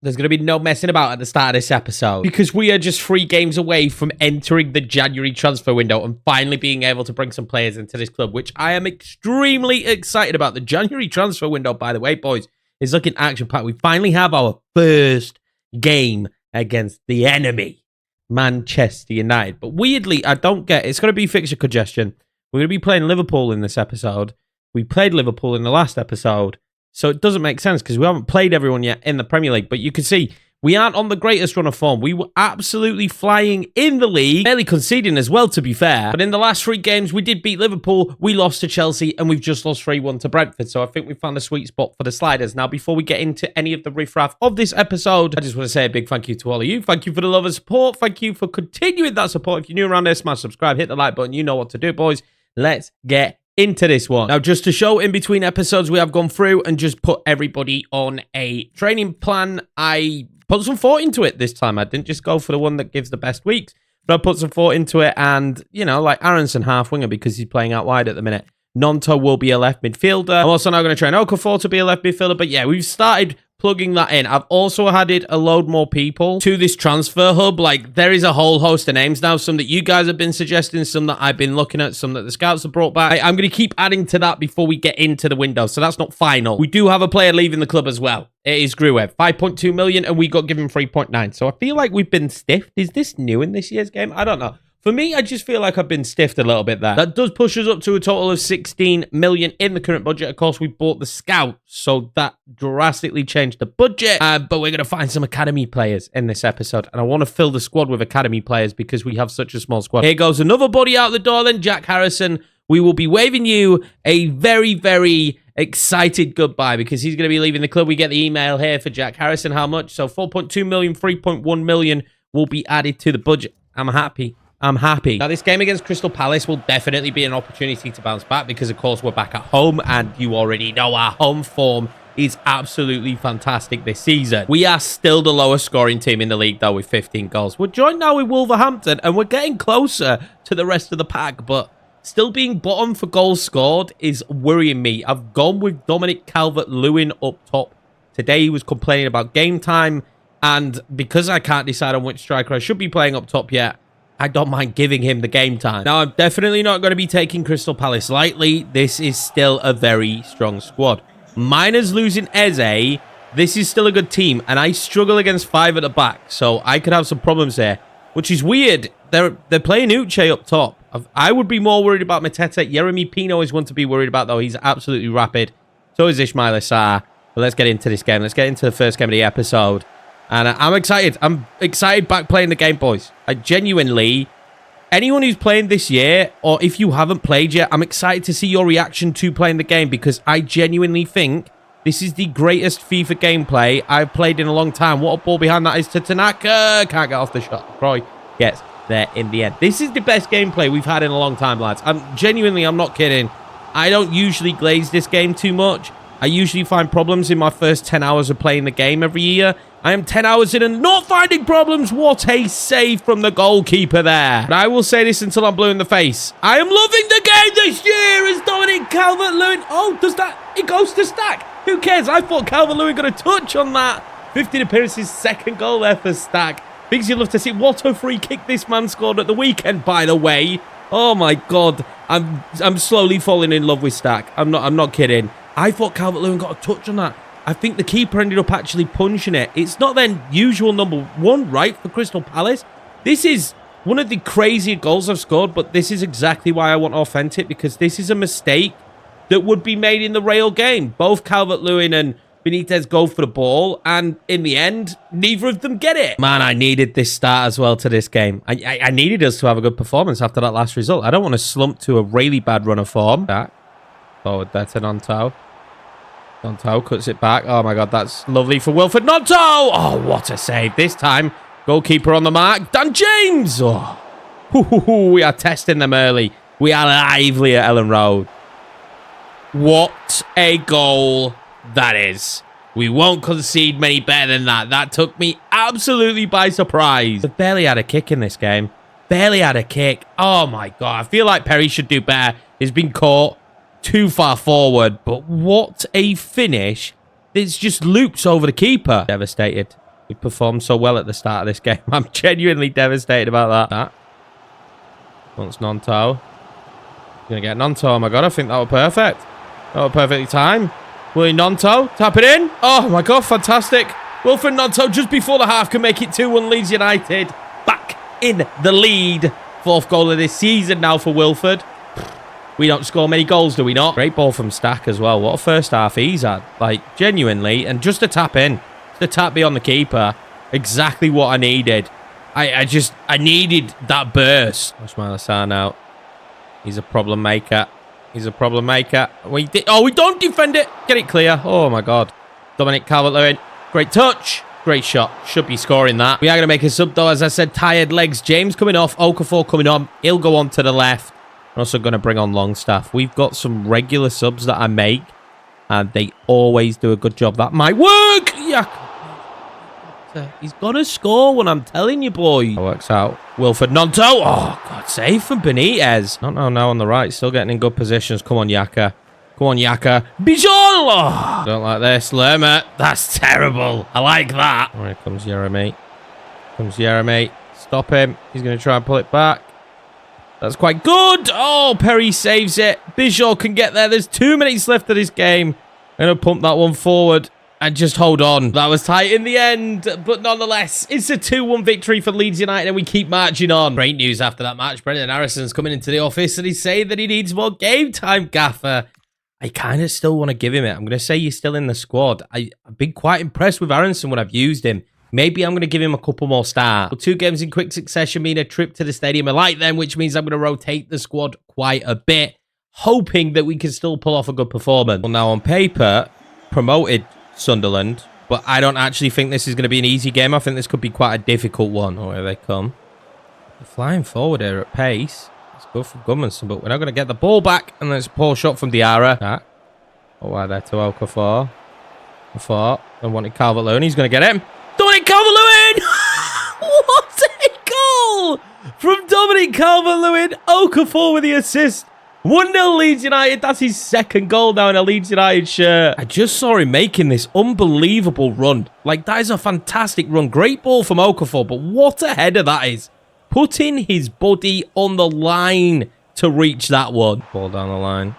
There's going to be no messing about at the start of this episode because we are just 3 games away from entering the January transfer window and finally being able to bring some players into this club, which I am extremely excited about. The January transfer window, by the way, boys, is looking action-packed. We finally have our first game against the enemy, Manchester United. But weirdly, I don't get it's going to be fixture congestion. We're going to be playing Liverpool in this episode. We played Liverpool in the last episode. So it doesn't make sense because we haven't played everyone yet in the Premier League. But you can see we aren't on the greatest run of form. We were absolutely flying in the league, barely conceding as well, to be fair. But in the last 3 games, we did beat Liverpool, we lost to Chelsea, and we've just lost 3-1 to Brentford. So I think we found a sweet spot for the sliders. Now, before we get into any of the riffraff of this episode, I just want to say a big thank you to all of you. Thank you for the love and support. Thank you for continuing that support. If you're new around there, smash subscribe, hit the like button. You know what to do, boys. Let's get into this one. Now, just to show in between episodes, we have gone through and just put everybody on a training plan. I put some thought into it this time. I didn't just go for the one that gives the best weeks, but I put some thought into it. And, you know, like Aronson half winger because he's playing out wide at the minute. Nonto will be a left midfielder. I'm also now going to train Okafor to be a left midfielder. But yeah, we've started plugging that in. I've also added a load more people to this transfer hub. Like, there is a whole host of names now. Some that you guys have been suggesting, some that I've been looking at, some that the scouts have brought back. I'm going to keep adding to that before we get into the window. So that's not final. We do have a player leaving the club as well. It is Gruev. 5.2 million, and we got given 3.9. So I feel like we've been stiffed. Is this new in this year's game? I don't know. For me, I just feel like I've been stiffed a little bit there. That does push us up to a total of 16 million in the current budget. Of course, we bought the scout, so that drastically changed the budget. But we're going to find some academy players in this episode, and I want to fill the squad with academy players because we have such a small squad. Here goes another body out the door then, Jack Harrison. We will be waving you a very, very excited goodbye because he's going to be leaving the club. We get the email here for Jack Harrison. How much? So 4.2 million, 3.1 million will be added to the budget. I'm happy. I'm happy. Now, this game against Crystal Palace will definitely be an opportunity to bounce back because, of course, we're back at home, and you already know our home form is absolutely fantastic this season. We are still the lowest scoring team in the league, though, with 15 goals. We're joined now with Wolverhampton, and we're getting closer to the rest of the pack, but still being bottom for goals scored is worrying me. I've gone with Dominic Calvert-Lewin up top. Today, he was complaining about game time, and because I can't decide on which striker I should be playing up top yet, I don't mind giving him the game time. Now, I'm definitely not going to be taking Crystal Palace lightly. This is still a very strong squad. Miners losing Eze. This is still a good team, and I struggle against 5 at the back, so I could have some problems there, which is weird. They're playing Uche up top. I would be more worried about Mateta. Jeremy Pino is one to be worried about, though. He's absolutely rapid. So is Ismail Assar. But let's get into this game. Let's get into the first game of the episode. And I'm excited. I'm excited back playing the game, boys. I genuinely, anyone who's playing this year, or if you haven't played yet, I'm excited to see your reaction to playing the game because I genuinely think this is the greatest FIFA gameplay I've played in a long time. What a ball behind that is to Tanaka. Can't get off the shot. Roy gets there in the end. This is the best gameplay we've had in a long time, lads. I'm not kidding. I don't usually glaze this game too much. I usually find problems in my first 10 hours of playing the game every year. I am 10 hours in and not finding problems. What a save from the goalkeeper there. But I will say this until I'm blue in the face. I am loving the game this year as Dominic Calvert-Lewin. Oh, does that? It goes to Stack. Who cares? I thought Calvert-Lewin got a touch on that. 15 appearances, second goal there for Stack. Things you'd love to see. What a free kick this man scored at the weekend, by the way. Oh my God. I'm slowly falling in love with Stack. I'm not kidding. I thought Calvert-Lewin got a touch on that. I think the keeper ended up actually punching it. It's not their usual number 1, right, for Crystal Palace. This is one of the crazier goals I've scored, but this is exactly why I want to authentic, because this is a mistake that would be made in the real game. Both Calvert-Lewin and Benitez go for the ball, and in the end, neither of them get it. Man, I needed this start as well to this game. I needed us to have a good performance after that last result. I don't want to slump to a really bad run of form. That forward there to Nonto. Nonto cuts it back. Oh my God, that's lovely for Wilfred Nonto. Oh, what a save this time. Goalkeeper on the mark. Dan James. Oh, we are testing them early. We are lively at Ellen Road. What a goal that is. We won't concede many better than that. That took me absolutely by surprise. They barely had a kick in this game. Barely had a kick. Oh my God. I feel like Perry should do better. He's been caught too far forward, but what a finish. It's just loops over the keeper. Devastated. We performed so well at the start of this game. I'm genuinely devastated about that. Wants Nonto. Gonna get Nonto. Oh my god, I think that was perfect. That was perfectly timed. Willie Nonto, tap it in. Oh my god, fantastic. Wilfred Nonto just before the half can make it 2-1 Leeds United. Back in the lead. 4th goal of this season now for Wilfred. We don't score many goals, do we not? Great ball from Stack as well. What a first half he's had. Like, genuinely. And just a tap in. The tap beyond the keeper. Exactly what I needed. I needed that burst. Ismail Assar now. He's a problem maker. He's a problem maker. We don't defend it. Get it clear. Oh, my God. Dominic Calvert-Lewin. Great touch. Great shot. Should be scoring that. We are going to make a sub, though. As I said, tired legs. James coming off. Okafor coming on. He'll go on to the left. I'm also going to bring on Longstaff. We've got some regular subs that I make. And they always do a good job. That might work. Yeah. He's got to score when I'm telling you, boy. That works out. Wilfred Nonto. Oh, God, save from Benitez. Not now on the right. Still getting in good positions. Come on, Yaka. Come on, Yaka. Bijol. Oh, don't like this. Lerma. That's terrible. I like that. All right, comes Jeremy. Stop him. He's going to try and pull it back. That's quite good. Oh, Perry saves it. Bijol can get there. There's 2 minutes left of this game. I'm going to pump that one forward. And just hold on. That was tight in the end. But nonetheless, it's a 2-1 victory for Leeds United and we keep marching on. Great news after that match. Brendan Harrison's coming into the office and he's saying that he needs more game time, Gaffer. I kind of still want to give him it. I'm going to say he's still in the squad. I've been quite impressed with Harrison when I've used him. Maybe I'm going to give him a couple more starts. Well, 2 games in quick succession mean a trip to the stadium. I like them, which means I'm going to rotate the squad quite a bit, hoping that we can still pull off a good performance. Well, now on paper, promoted Sunderland, but I don't actually think this is going to be an easy game. I think this could be quite a difficult one. Oh, here they come. They're flying forward here at pace. Let's go for Gummanson, but we're not going to get the ball back. And there's a poor shot from Diarra. Oh, wow, there to Okafor. And wanted Calvert-Lewin. He's going to get him. Dominic Calvert-Lewin! What a goal from Dominic Calvert-Lewin. Okafor with the assist. 1-0 Leeds United. That's his 2nd goal now in a Leeds United shirt. I just saw him making this unbelievable run. Like, that is a fantastic run. Great ball from Okafor, but what a header that is. Putting his body on the line to reach that one. Ball down the line.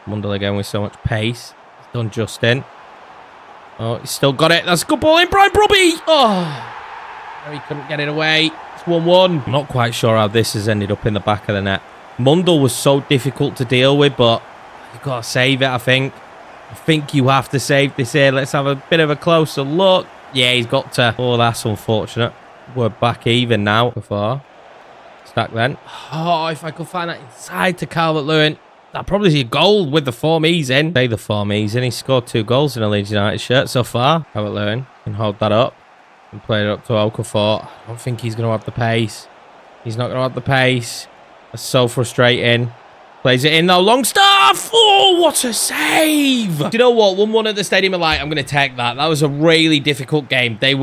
Mundell again with so much pace. He's done just in. Oh, he's still got it. That's a good ball in. Brian Brobby. Oh, he couldn't get it away. It's 1-1. Not quite sure how this has ended up in the back of the net. Mundell was so difficult to deal with, but you've got to save it, I think. I think you have to save this here. Let's have a bit of a closer look. Yeah, he's got to. Oh, that's unfortunate. We're back even now. Before. Stack then. Oh, if I could find that inside to Calvert-Lewin. That probably is a goal with the form he's in. Say the form he's in. He's scored 2 goals in a Leeds United shirt so far. Calvert-Lewin can hold that up and play it up to Okafor. I don't think he's going to have the pace. He's not going to have the pace. That's so frustrating. Plays it in though. Longstaff! Oh, what a save! Do you know what? 1-1 at the Stadium of Light. I'm going to take that. That was a really difficult game. They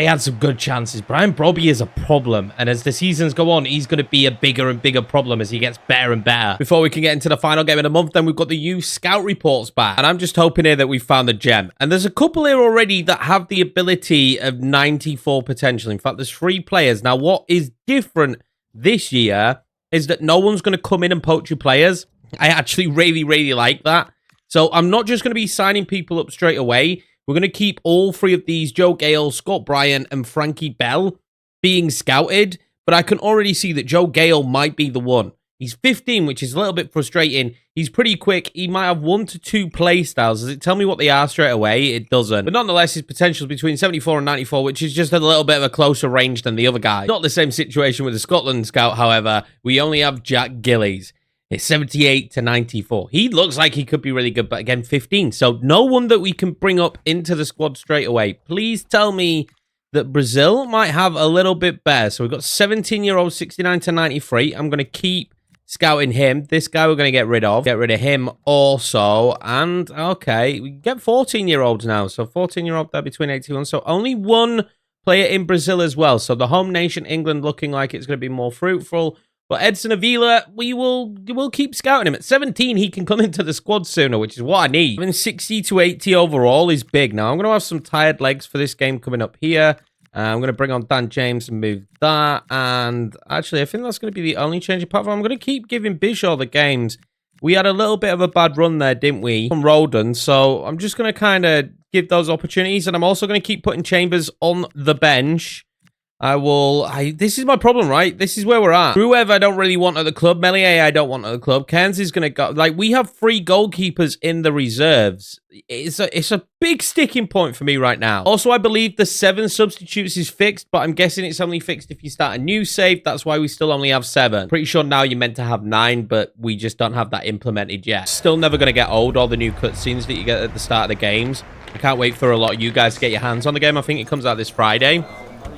had some good chances. Brian Brobby is a problem. And as the seasons go on, he's going to be a bigger and bigger problem as he gets better and better. Before we can get into the final game of the month, then we've got the youth scout reports back. And I'm just hoping here that we found the gem. And there's a couple here already that have the ability of 94 potential. In fact, there's 3 players. Now, what is different this year is that no one's going to come in and poach your players. I actually really, really like that. So I'm not just going to be signing people up straight away. We're going to keep all 3 of these, Joe Gale, Scott Bryan, and Frankie Bell, being scouted. But I can already see that Joe Gale might be the one. He's 15, which is a little bit frustrating. He's pretty quick. He might have 1 to 2 play styles. Does it tell me what they are straight away? It doesn't. But nonetheless, his potential is between 74 and 94, which is just a little bit of a closer range than the other guy. Not the same situation with the Scotland scout, however. We only have Jack Gillies. It's 78 to 94. He looks like he could be really good, but again, 15. So no one that we can bring up into the squad straight away. Please tell me that Brazil might have a little bit better. So we've got 17-year-old, 69 to 93. I'm going to keep scouting him. This guy we're going to get rid of. Get rid of him also. And, okay, we get 14-year-olds now. So 14-year-old there between 81. So only 1 player in Brazil as well. So the home nation, England, looking like it's going to be more fruitful. But Edson Avila, we'll keep scouting him. At 17, he can come into the squad sooner, which is what I need. Having 60 to 80 overall is big. Now, I'm going to have some tired legs for this game coming up here. I'm going to bring on Dan James and move that. And actually, I think that's going to be the only change. Apart from I'm going to keep giving Bishaw the games. We had a little bit of a bad run there, didn't we? From Roden. So I'm just going to kind of give those opportunities. And I'm also going to keep putting Chambers on the bench. This is my problem, right? This is where we're at. Gruev, I don't really want at the club. Melier, I don't want at the club. Cairns is going to go. Like, we have 3 goalkeepers in the reserves. It's a big sticking point for me right now. Also, I believe the 7 substitutes is fixed, but I'm guessing it's only fixed if you start a new save. That's why we still only have 7. Pretty sure now you're meant to have 9, but we just don't have that implemented yet. Still never going to get old, all the new cutscenes that you get at the start of the games. I can't wait for a lot of you guys to get your hands on the game. I think it comes out this Friday.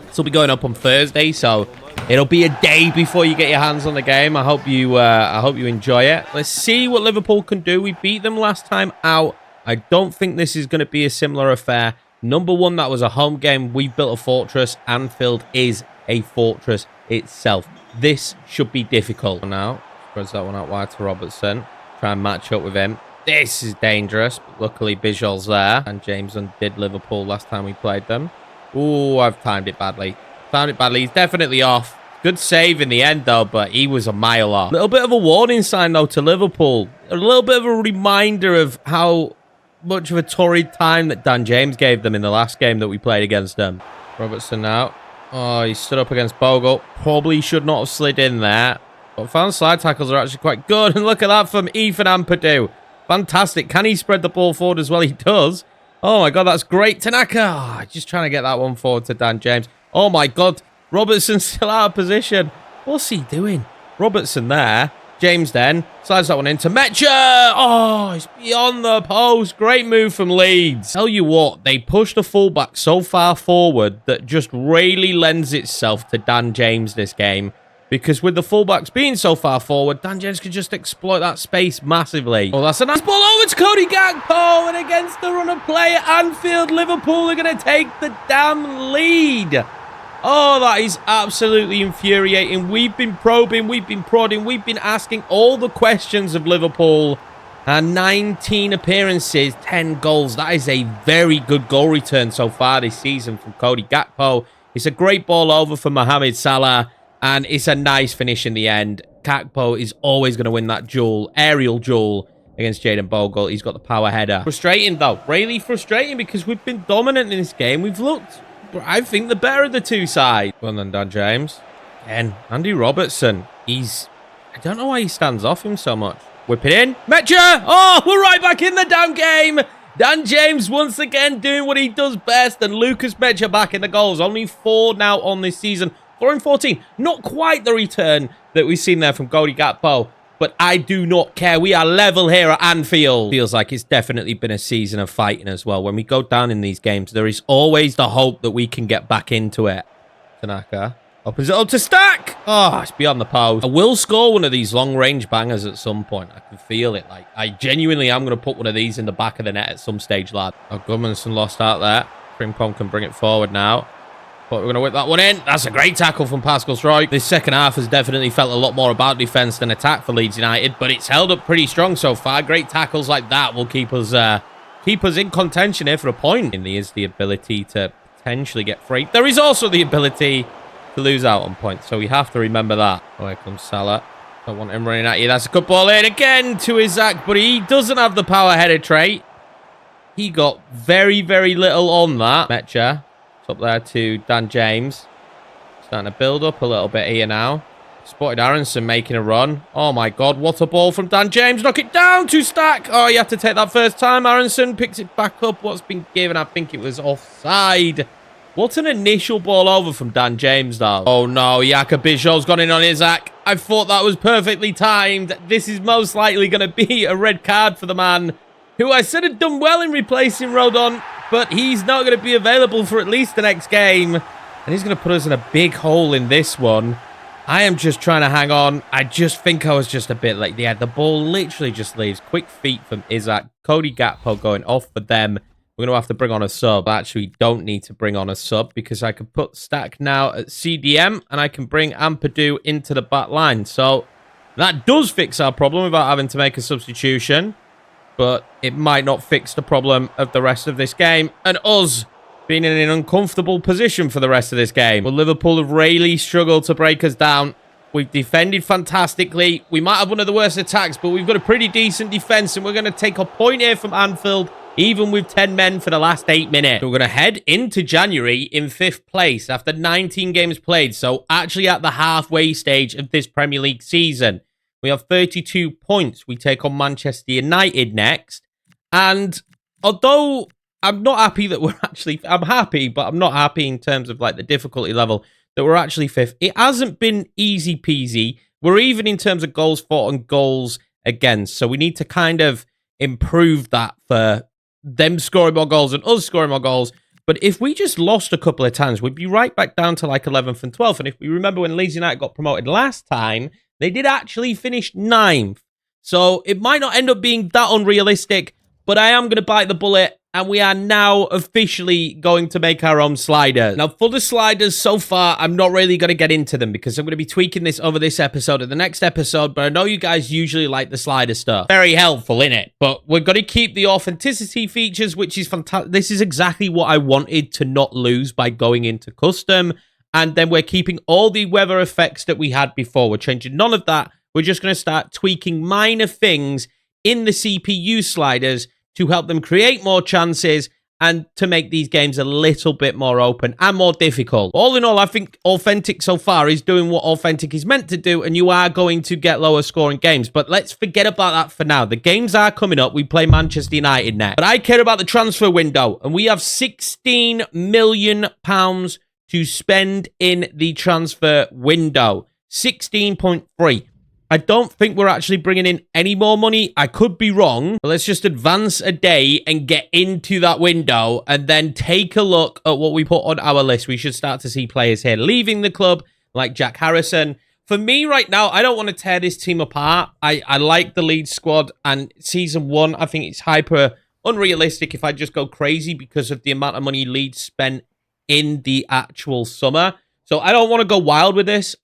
This will be going up on Thursday, so it'll be a day before you get your hands on the game. I hope you enjoy it. Let's see what Liverpool can do. We beat them last time out. I don't think this is going to be a similar affair. Number one, that was a home game. We've built a fortress. Anfield is a fortress itself. This should be difficult. Now, spreads that one out wide to Robertson. Try and match up with him. This is dangerous. But luckily, Bijol's there. And James undid Liverpool last time we played them. Ooh, I've timed it badly. He's definitely off. Good save in the end, though, but he was a mile off. A little bit of a warning sign, though, to Liverpool. A little bit of a reminder of how much of a torrid time that Dan James gave them in the last game that we played against them. Robertson now. Oh, he stood up against Bogle. Probably should not have slid in there. But found slide tackles are actually quite good. And look at that from Ethan Ampadu. Fantastic. Can he spread the ball forward as well? He does. Oh, my God, that's great. Tanaka, just trying to get that one forward to Dan James. Oh, my God. Robertson's still out of position. What's he doing? Robertson there. James then slides that one into Metcher. Oh, it's beyond the post. Great move from Leeds. Tell you what, they pushed the fullback so far forward that just really lends itself to Dan James this game. Because with the fullbacks being so far forward, Dan James could just exploit that space massively. Oh, that's a nice ball over to Cody Gakpo. And against the run of play at Anfield, Liverpool are going to take the damn lead. Oh, that is absolutely infuriating. We've been probing, we've been prodding, we've been asking all the questions of Liverpool. And 19 appearances, 10 goals. That is a very good goal return so far this season from Cody Gakpo. It's a great ball over for Mohamed Salah. And it's a nice finish in the end. Gakpo is always going to win that duel, aerial duel against Jayden Bogle. He's got the power header. Frustrating, though. Really frustrating because we've been dominant in this game. We've looked, I think, the better of the two sides. Well done, Dan James. Again, Andy Robertson. I don't know why he stands off him so much. Whip it in. Metcher! Oh, we're right back in the damn game. Dan James once again doing what he does best. And Lucas Metcher back in the goals. Only 4 now on this season. 4 and 14. Not quite the return that we've seen there from Cody Gakpo, but I do not care. We are level here at Anfield. Feels like it's definitely been a season of fighting as well. When we go down in these games, there is always the hope that we can get back into it. Tanaka opens it up to Stack. Oh, it's beyond the post. I will score one of these long-range bangers at some point. I can feel it. Like, I genuinely am going to put one of these in the back of the net at some stage, lad. Oh, Gudmundsson lost out there. Frimpong can bring it forward now. But we're going to whip that one in. That's a great tackle from Pascal Struijk. This second half has definitely felt a lot more about defence than attack for Leeds United, but it's held up pretty strong so far. Great tackles like that will keep us in contention here for a point. And there is the ability to potentially get free. There is also the ability to lose out on points, so we have to remember that. Oh, here comes Salah. Don't want him running at you. That's a good ball in again to Isaac, but he doesn't have the power header trait. He got very, very little on that. Metcher. Up there to Dan James. Starting to build up a little bit here now. Spotted Aronson making a run. Oh my God, what a ball from Dan James. Knock it down to Stack. Oh, you have to take that first time. Aronson picks it back up. What's been given? I think it was offside. What an initial ball over from Dan James, though. Oh no, Yaka Bijol's gone in on Isaac. I thought that was perfectly timed. This is most likely going to be a red card for the man who I said had done well in replacing Rodon, but he's not going to be available for at least the next game. And he's going to put us in a big hole in this one. I am just trying to hang on. I just think I was just a bit late. Yeah, the ball literally just leaves. Quick feet from Isaac. Cody Gakpo going off for them. We're going to have to bring on a sub. Actually, we don't need to bring on a sub because I can put Stack now at CDM and I can bring Ampadu into the back line. So that does fix our problem without having to make a substitution. But it might not fix the problem of the rest of this game and us Been in an uncomfortable position for the rest of this game. Well, Liverpool have really struggled to break us down. We've defended fantastically. We might have one of the worst attacks, but we've got a pretty decent defense, and we're going to take a point here from Anfield, even with 10 men for the last 8 minutes. So we're going to head into January in 5th place after 19 games played. So actually at the halfway stage of this Premier League season. We have 32 points. We take on Manchester United next. And although I'm not happy that we're actually... I'm happy, but I'm not happy in terms of like the difficulty level that we're actually 5th. It hasn't been easy peasy. We're even in terms of goals fought and goals against. So we need to kind of improve that for them scoring more goals and us scoring more goals. But if we just lost a couple of times, we'd be right back down to like 11th and 12th. And if we remember when Leeds United got promoted last time, they did actually finish 9th. So it might not end up being that unrealistic, but I am going to bite the bullet. And we are now officially going to make our own sliders. Now, for the sliders so far, I'm not really going to get into them because I'm going to be tweaking this over this episode and the next episode. But I know you guys usually like the slider stuff. Very helpful, innit? But we're going to keep the authenticity features, which is fantastic. This is exactly what I wanted to not lose by going into custom. And then we're keeping all the weather effects that we had before. We're changing none of that. We're just going to start tweaking minor things in the CPU sliders to help them create more chances and to make these games a little bit more open and more difficult. All in all, I think Authentic so far is doing what Authentic is meant to do, and you are going to get lower scoring games. But let's forget about that for now. The games are coming up. We play Manchester United next. But I care about the transfer window, and we have £16 million to spend in the transfer window. 16.3. I don't think we're actually bringing in any more money. I could be wrong, but let's just advance a day and get into that window and then take a look at what we put on our list. We should start to see players here leaving the club, like Jack Harrison. For me right now, I don't want to tear this team apart. I like the Leeds squad, and season 1, I think it's hyper unrealistic if I just go crazy because of the amount of money Leeds spent in the actual summer. So I don't want to go wild with this.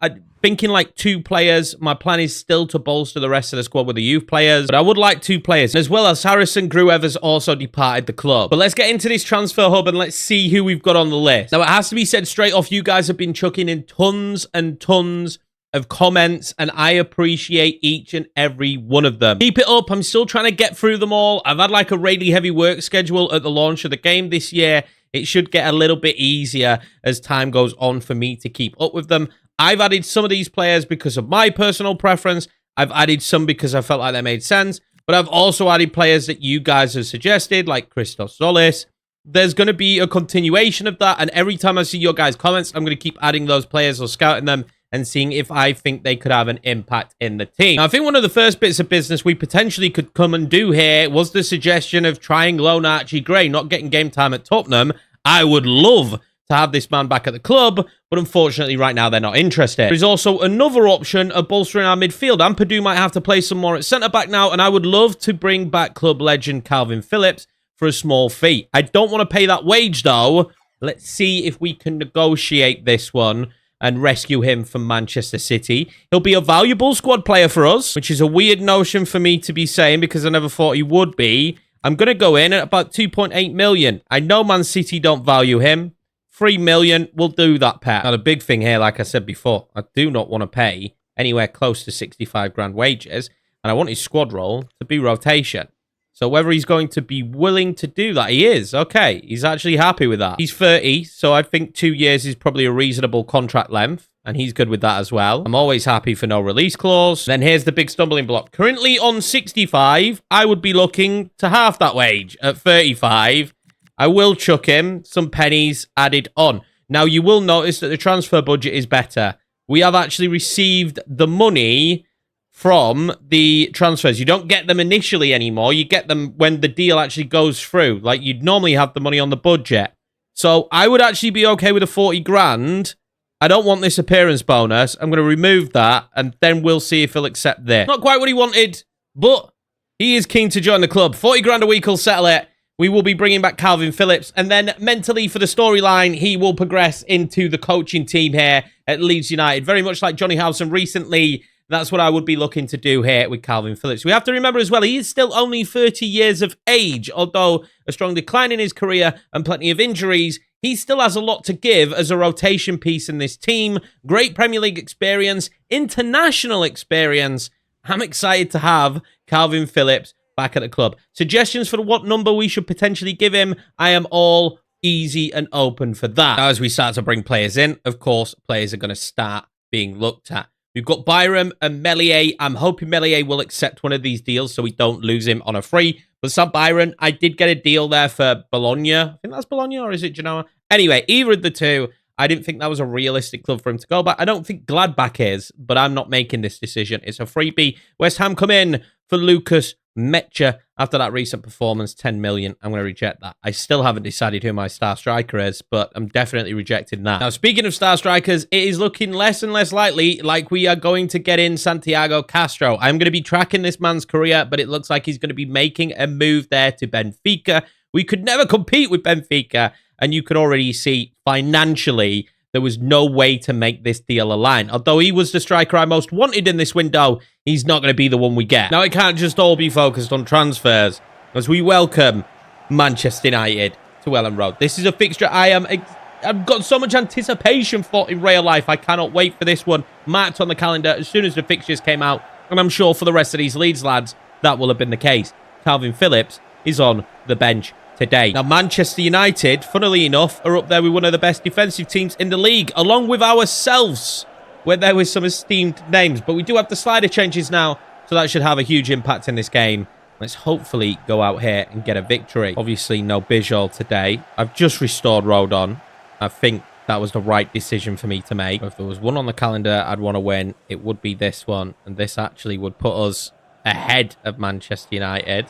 Thinking like 2 players. My plan is still to bolster the rest of the squad with the youth players. But I would like 2 players. As well as Harrison Gruever's also departed the club. But let's get into this transfer hub and let's see who we've got on the list. Now, it has to be said straight off, you guys have been chucking in tons and tons of comments, and I appreciate each and every one of them. Keep it up. I'm still trying to get through them all. I've had like a really heavy work schedule at the launch of the game this year. It should get a little bit easier as time goes on for me to keep up with them. I've added some of these players because of my personal preference. I've added some because I felt like they made sense. But I've also added players that you guys have suggested, like Christos Solis. There's going to be a continuation of that. And every time I see your guys' comments, I'm going to keep adding those players or scouting them and seeing if I think they could have an impact in the team. Now, I think one of the first bits of business we potentially could come and do here was the suggestion of trying loan Archie Gray, not getting game time at Tottenham. I would love to have this man back at the club, but unfortunately right now they're not interested. There's also another option of bolstering our midfield. Ampadu might have to play some more at centre-back now, and I would love to bring back club legend Calvin Phillips for a small fee. I don't want to pay that wage though. Let's see if we can negotiate this one and rescue him from Manchester City. He'll be a valuable squad player for us, which is a weird notion for me to be saying because I never thought he would be. I'm going to go in at about 2.8 million. I know Man City don't value him. 3 million, we'll do that, Pat. Now, the big thing here, like I said before, I do not want to pay anywhere close to 65 grand wages, and I want his squad role to be rotation. So whether he's going to be willing to do that, he is. Okay, he's actually happy with that. He's 30, so I think 2 years is probably a reasonable contract length, and he's good with that as well. I'm always happy for no release clause. Then here's the big stumbling block. Currently on 65, I would be looking to half that wage at 35. I will chuck him some pennies added on. Now, you will notice that the transfer budget is better. We have actually received the money from the transfers. You don't get them initially anymore. You get them when the deal actually goes through. Like, you'd normally have the money on the budget. So I would actually be okay with a 40 grand. I don't want this appearance bonus. I'm going to remove that, and then we'll see if he'll accept this. Not quite what he wanted, but he is keen to join the club. 40 grand a week will settle it. We will be bringing back Calvin Phillips, and then mentally for the storyline, he will progress into the coaching team here at Leeds United. Very much like Johnny Howson recently. That's what I would be looking to do here with Calvin Phillips. We have to remember as well, he is still only 30 years of age, although a strong decline in his career and plenty of injuries. he still has a lot to give as a rotation piece in this team. Great Premier League experience, international experience. I'm excited to have Calvin Phillips back at the club. Suggestions for what number we should potentially give him? I am all easy and open for that. Now, as we start to bring players in, of course, players are going to start being looked at. We've got Byram and Meslier. I'm hoping Meslier will accept one of these deals so we don't lose him on a free. But Sam Byron, I did get a deal there for Bologna. I think that's Bologna, or is it Genoa? Anyway, either of the two, I didn't think that was a realistic club for him to go back. I don't think Gladbach is, but I'm not making this decision. It's a freebie. West Ham come in for Lucas Mecha after that recent performance, 10 million. I'm going to reject that. I still haven't decided who my star striker is, but I'm definitely rejecting that. Now, speaking of star strikers, it is looking less and less likely like we are going to get in Santiago Castro. I'm going to be tracking this man's career, but it looks like he's going to be making a move there to Benfica. We could never compete with Benfica, and you could already see financially there was no way to make this deal align. Although he was the striker I most wanted in this window, he's not going to be the one we get. Now, it can't just all be focused on transfers as we welcome Manchester United to Ellen Road. This is a fixture I've got so much anticipation for in real life. I cannot wait for this one. Marked on the calendar as soon as the fixtures came out. And I'm sure for the rest of these Leeds lads, that will have been the case. Calvin Phillips is on the bench today. Now, Manchester United, funnily enough, are up there with one of the best defensive teams in the league, along with ourselves, where there was some esteemed names. But we do have the slider changes now, so that should have a huge impact in this game. Let's hopefully go out here and get a victory. Obviously, no Bijol today. I've just restored Rodon. I think that was the right decision for me to make. If there was one on the calendar I'd want to win, it would be this one. And this actually would put us ahead of Manchester United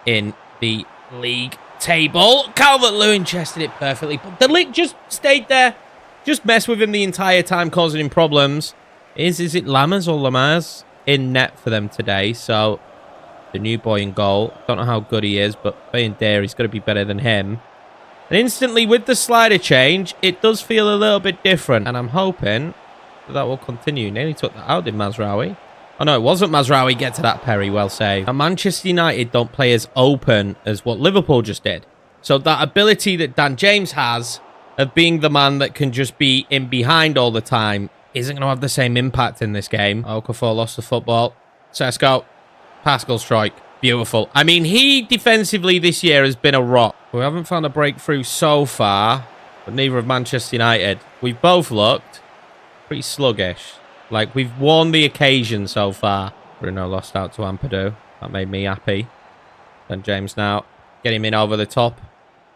in the league table. Calvert-Lewin chested it perfectly, but the lick just stayed there. Just messed with him the entire time, causing him problems. Is it Lammers or Lammers in net for them today? So the new boy in goal. Don't know how good he is, but being there, he's got to be better than him. And instantly, with the slider change, it does feel a little bit different. And I'm hoping that will continue. Nearly took that out, did Mazraoui? Oh, no, it wasn't Mazraoui. Get to that, Perry. Well saved. Now, Manchester United don't play as open as what Liverpool just did. So that ability that Dan James has of being the man that can just be in behind all the time isn't going to have the same impact in this game. Okafor lost the football. Sesko. Pascal strike. Beautiful. I mean, he defensively this year has been a rock. We haven't found a breakthrough so far, but neither have Manchester United. We've both looked pretty sluggish. Like, we've won the occasion so far. Bruno lost out to Ampadu. That made me happy. Then James now. Get him in over the top.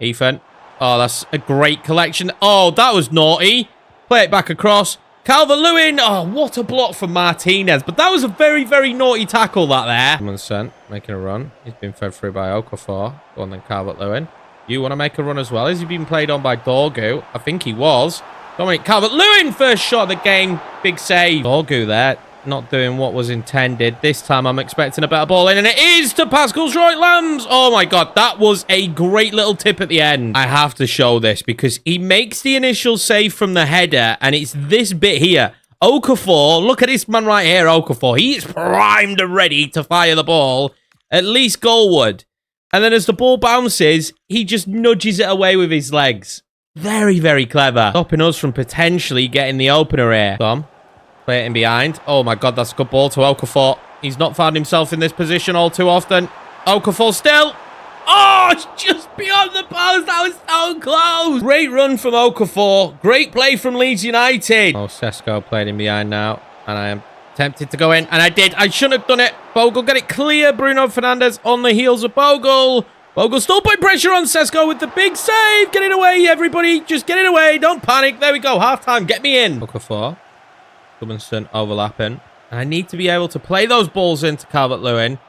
Ethan. Oh, that's a great collection. Oh, that was naughty. Play it back across. Calvert-Lewin. Oh, what a block from Martinez. But that was a very, very naughty tackle, that there. Someone's sent. Making a run. He's been fed through by Okafor. Go on then, Calvert-Lewin. You want to make a run as well? Has he been played on by Dorgu? I think he was. Dominic Calvert-Lewin, first shot of the game. Big save. Dorgu there, not doing what was intended. This time I'm expecting a better ball in, and it is to Pascal's right lambs. Oh my God, that was a great little tip at the end. I have to show this because he makes the initial save from the header, and it's this bit here. Okafor, look at this man right here, Okafor. He is primed and ready to fire the ball, at least goalward. And then as the ball bounces, he just nudges it away with his legs. Very, very clever. Stopping us from potentially getting the opener here. Tom, play it in behind. Oh my God, that's a good ball to Okafor. He's not found himself in this position all too often. Okafor still. Oh, it's just beyond the post. That was so close. Great run from Okafor. Great play from Leeds United. Oh, Sesko played in behind now. And I am tempted to go in. And I did. I shouldn't have done it. Bogle get it clear. Bruno Fernandes on the heels of Bogle. Bogle still putting pressure on Sesko with the big save. Get it away, everybody. Just get it away. Don't panic. There we go. Half-time. Get me in. Okafor. Gudmundsson overlapping. And I need to be able to play those balls into Calvert-Lewin.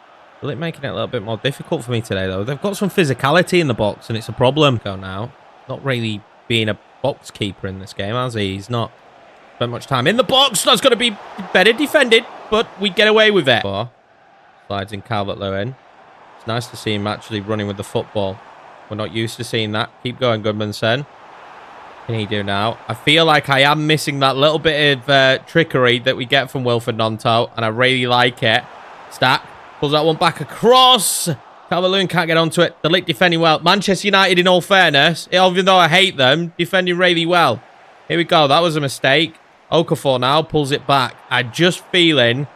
Really making it a little bit more difficult for me today, though. They've got some physicality in the box, and it's a problem. Go now. Not really being a box keeper in this game, has he? He's not spent much time in the box. That's got to be better defended, but we get away with it. Slides in Calvert-Lewin. It's nice to see him actually running with the football. We're not used to seeing that. Keep going, Gudmundsson. What can he do now? I feel like I am missing that little bit of trickery that we get from Wilfred Gnonto, and I really like it. Stack. Pulls that one back across. Calvert-Lewin can't get onto it. The Leeds defending well. Manchester United, in all fairness, even though I hate them, defending really well. Here we go. That was a mistake. Okafor now pulls it back. I'm just feeling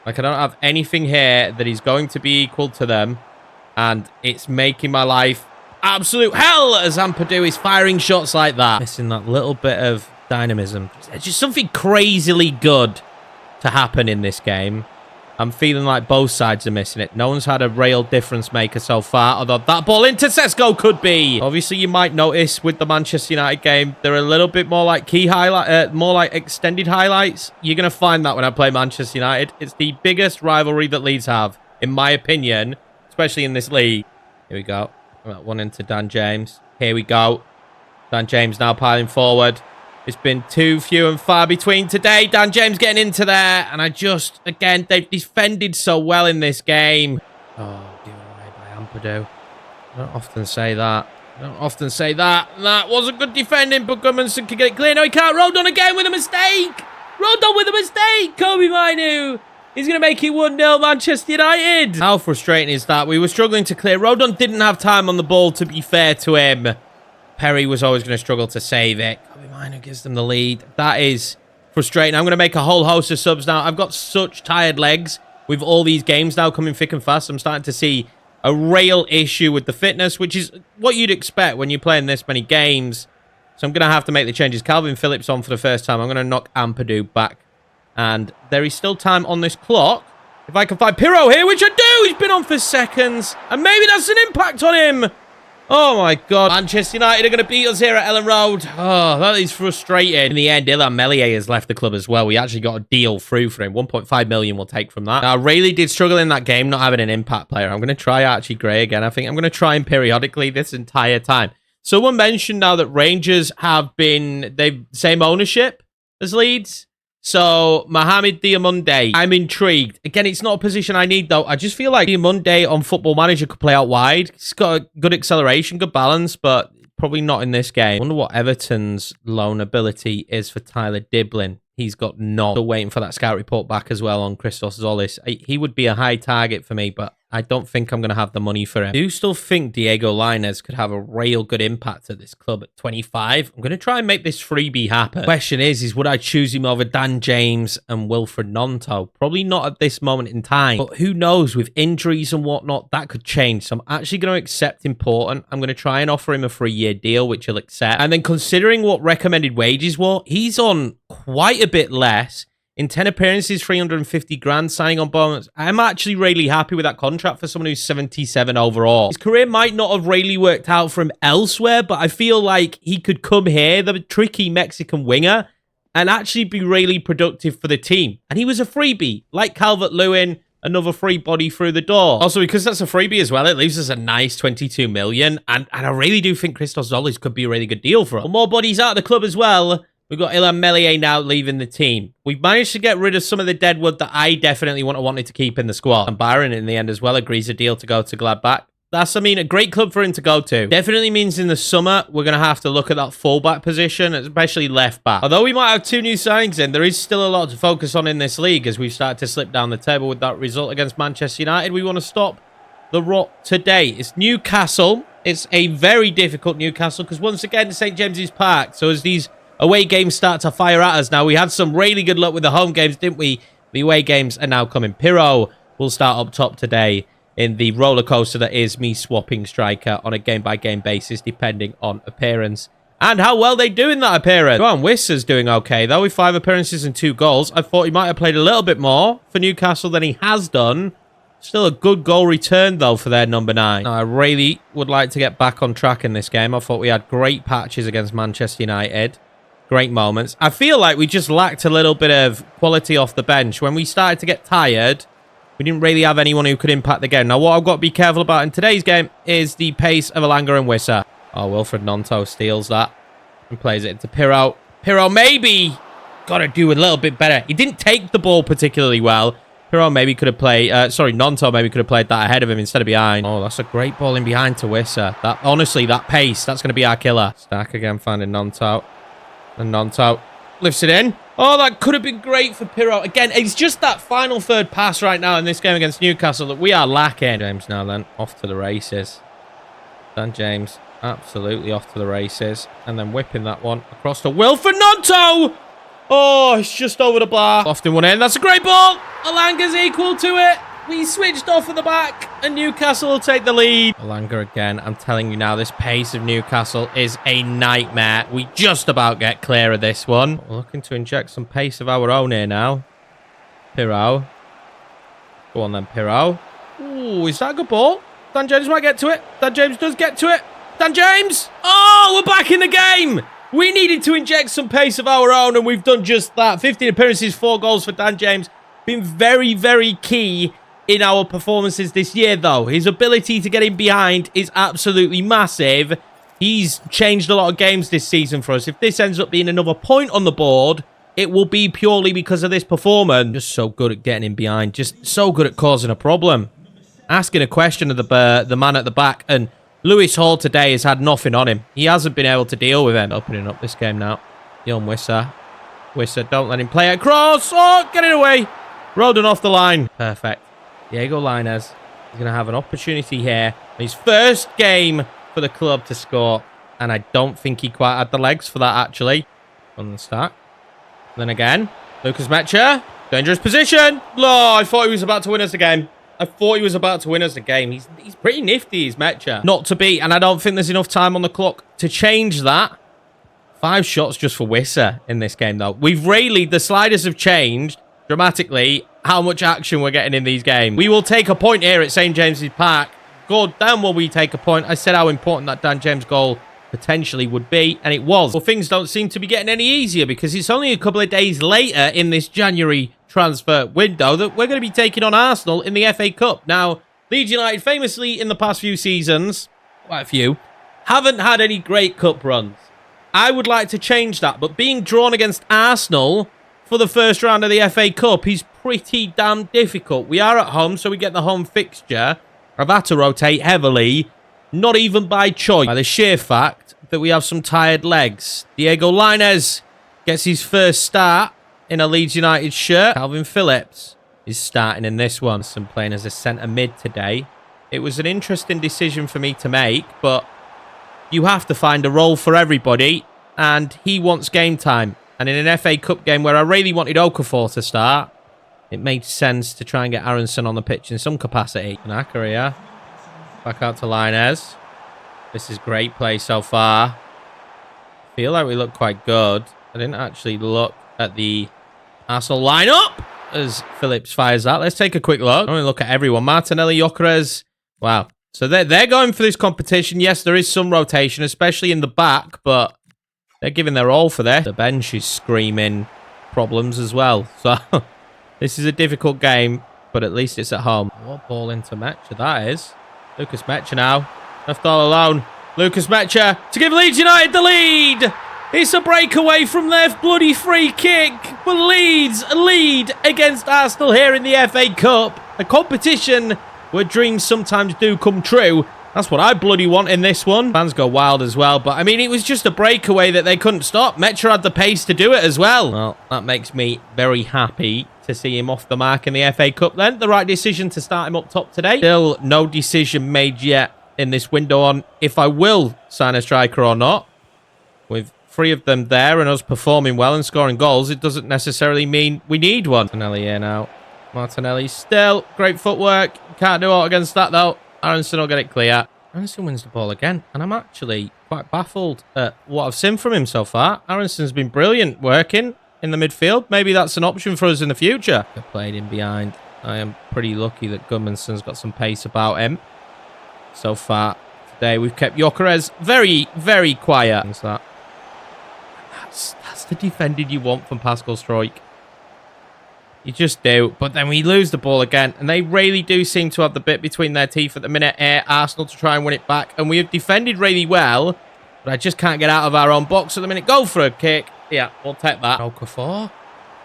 like I don't have anything here that is going to be equal to them. And it's making my life absolute hell as Ampadu is firing shots like that. Missing that little bit of dynamism. It's just something crazily good to happen in this game. I'm feeling like both sides are missing it. No one's had a real difference maker so far, although that ball into Sesko could be. Obviously, you might notice with the Manchester United game, they're a little bit more like more like extended highlights. You're going to find that when I play Manchester United. It's the biggest rivalry that Leeds have, in my opinion, especially in this league. Here we go. That one into Dan James. Here we go. Dan James now piling forward. It's been too few and far between today. Dan James getting into there. And I just, again, they've defended so well in this game. Oh, given away by Ampadu. I don't often say that. That wasn't good defending, but Gudmundsson can get it clear. No, he can't. Rodon again with a mistake. Rodon with a mistake. Kobe Mainu. He's going to make it 1-0 Manchester United. How frustrating is that? We were struggling to clear. Rodon didn't have time on the ball, to be fair to him. Perry was always going to struggle to save it. Kobe Mainu gives them the lead. That is frustrating. I'm going to make a whole host of subs now. I've got such tired legs with all these games now coming thick and fast. I'm starting to see a real issue with the fitness, which is what you'd expect when you're playing this many games. So I'm going to have to make the changes. Calvin Phillips on for the first time. I'm going to knock Ampadu back. And there is still time on this clock. If I can find Pirro here, which I do. He's been on for seconds. And maybe that's an impact on him. Oh, my God. Manchester United are going to beat us here at Ellen Road. Oh, that is frustrating. In the end, Illan Meslier has left the club as well. We actually got a deal through for him. 1.5 million we'll take from that. Now, I really did struggle in that game not having an impact player. I'm going to try Archie Gray again. I think I'm going to try him periodically this entire time. Someone mentioned now that Rangers have been... they've same ownership as Leeds. So, Mohamed Diamonde, I'm intrigued. Again, it's not a position I need, though. I just feel like Diamonde on Football Manager could play out wide. He's got a good acceleration, good balance, but probably not in this game. I wonder what Everton's loan ability is for Tyler Diblin. He's got none. Still waiting for that scout report back as well on Christos Zolis. He would be a high target for me, but I don't think I'm going to have the money for him. I do still think Diego Lainez could have a real good impact at this club at 25. I'm going to try and make this freebie happen. Question is would I choose him over Dan James and Wilfred Gnonto? Probably not at this moment in time, but who knows, with injuries and whatnot, that could change. So I'm actually going to accept important. I'm going to try and offer him a 3-year deal, which he'll accept. And then considering what recommended wages were, he's on quite a bit less. In 10 appearances, 350 grand, signing on bonus. I'm actually really happy with that contract for someone who's 77 overall. His career might not have really worked out for him elsewhere, but I feel like he could come here, the tricky Mexican winger, and actually be really productive for the team. And he was a freebie, like Calvert-Lewin, another free body through the door. Also, because that's a freebie as well, it leaves us a nice 22 million. And I really do think Christos Zolis could be a really good deal for him. More bodies out of the club as well. We've got Illan Meslier now leaving the team. We've managed to get rid of some of the deadwood that I definitely wanted to keep in the squad. And Byron, in the end as well, agrees a deal to go to Gladbach. That's, I mean, a great club for him to go to. Definitely means in the summer, we're going to have to look at that fullback position, especially left back. Although we might have 2 new signings in, there is still a lot to focus on in this league as we've started to slip down the table with that result against Manchester United. We want to stop the rot today. It's Newcastle. It's a very difficult Newcastle because once again, St. James's Park. So as these away games start to fire at us now. We had some really good luck with the home games, didn't we? The away games are now coming. Pirro will start up top today in the roller coaster that is me swapping striker on a game-by-game basis, depending on appearance and how well they do in that appearance. Go on, Wissa's doing okay, though, with 5 appearances and 2 goals. I thought he might have played a little bit more for Newcastle than he has done. Still a good goal return, though, for their number 9. Now, I really would like to get back on track in this game. I thought we had great patches against Manchester United. Great moments. I feel like we just lacked a little bit of quality off the bench. When we started to get tired, we didn't really have anyone who could impact the game. Now, what I've got to be careful about in today's game is the pace of Elanga and Wissa. Oh, Wilfred Gnonto steals that and plays it into Pirro. Pirro maybe got to do a little bit better. He didn't take the ball particularly well. Pirro maybe could have played... Gnonto maybe could have played that ahead of him instead of behind. Oh, that's a great ball in behind to Wissa. Honestly, that pace, that's going to be our killer. Stack again, finding Gnonto. And Gnonto lifts it in. Oh, that could have been great for Pirro. Again, it's just that final third pass right now in this game against Newcastle that we are lacking. James now then, off to the races. Dan James, absolutely off to the races. And then whipping that one across to Wilfred Gnonto. Oh, it's just over the bar. Often one in. That's a great ball. Alanga's equal to it. We switched off at the back, and Newcastle will take the lead. Alanga again. I'm telling you now, this pace of Newcastle is a nightmare. We just about get clear of this one. We're looking to inject some pace of our own here now. Pirro. Go on then, Pirro. Ooh, is that a good ball? Dan James might get to it. Dan James does get to it. Dan James! Oh, we're back in the game! We needed to inject some pace of our own, and we've done just that. 15 appearances, 4 goals for Dan James. Been very, very key in our performances this year, though. His ability to get in behind is absolutely massive. He's changed a lot of games this season for us. If this ends up being another point on the board, it will be purely because of this performance. Just so good at getting in behind. Just so good at causing a problem. Asking a question of the man at the back, and Lewis Hall today has had nothing on him. He hasn't been able to deal with it. Opening up this game now. Young Wissa. Wissa, don't let him play it across. Oh, get it away. Roden off the line. Perfect. Diego Lainez is going to have an opportunity here. His first game for the club to score. And I don't think he quite had the legs for that, actually. On the start. Then again, Lucas Mecha. Dangerous position. Oh, I thought he was about to win us the game. He's pretty nifty, he's Mecha. Not to beat, and I don't think there's enough time on the clock to change that. 5 shots just for Wissa in this game, though. The sliders have changed dramatically how much action we're getting in these games. We will take a point here at St. James's Park. God damn, will we take a point. I said how important that Dan James goal potentially would be, and it was. Well, things don't seem to be getting any easier because it's only a couple of days later in this January transfer window that we're going to be taking on Arsenal in the FA Cup. Now, Leeds United famously in the past few seasons, quite a few, haven't had any great cup runs. I would like to change that, but being drawn against Arsenal for the first round of the FA Cup is pretty damn difficult. We are at home, so we get the home fixture. I've had to rotate heavily, not even by choice, by the sheer fact that we have some tired legs. Diego Lainez gets his first start in a Leeds United shirt. Calvin Phillips is starting in this one. I'm playing as a centre mid today. It was an interesting decision for me to make, but you have to find a role for everybody, and he wants game time. And in an FA Cup game where I really wanted Okafor to start, it made sense to try and get Aronson on the pitch in some capacity. Tanaka here. Back out to Lainez. This is great play so far. I feel like we look quite good. I didn't actually look at the Arsenal lineup as Phillips fires that. Let's take a quick look. I want to look at everyone. Martinelli, Gyökeres. Wow. So they're going for this competition. Yes, there is some rotation, especially in the back, but they're giving their all for this. The bench is screaming problems as well. So this is a difficult game, but at least it's at home. What ball into Mecha that is. Lucas Mecha now. Left all alone. Lucas Mecha to give Leeds United the lead. It's a breakaway from their bloody free kick. But Leeds lead against Arsenal here in the FA Cup. A competition where dreams sometimes do come true. That's what I bloody want in this one. Fans go wild as well. But, I mean, it was just a breakaway that they couldn't stop. Mecha had the pace to do it as well. Well, that makes me very happy to see him off the mark in the FA Cup then. The right decision to start him up top today. Still no decision made yet in this window on if I will sign a striker or not. With 3 of them there and us performing well and scoring goals, it doesn't necessarily mean we need one. Martinelli here now. Martinelli still. Great footwork. Can't do aught against that though. Aronson will get it clear. Aronson wins the ball again. And I'm actually quite baffled at what I've seen from him so far. Aronson's been brilliant working in the midfield. Maybe that's an option for us in the future. Played in behind. I am pretty lucky that Gudmundsson's got some pace about him. So far today we've kept Gyökeres very, very quiet. That's the defending you want from Pascal Struijk. You just do. But then we lose the ball again. And they really do seem to have the bit between their teeth at the minute. Arsenal to try and win it back. And we have defended really well. But I just can't get out of our own box at the minute. Go for a kick. Yeah, we'll take that. Okafor.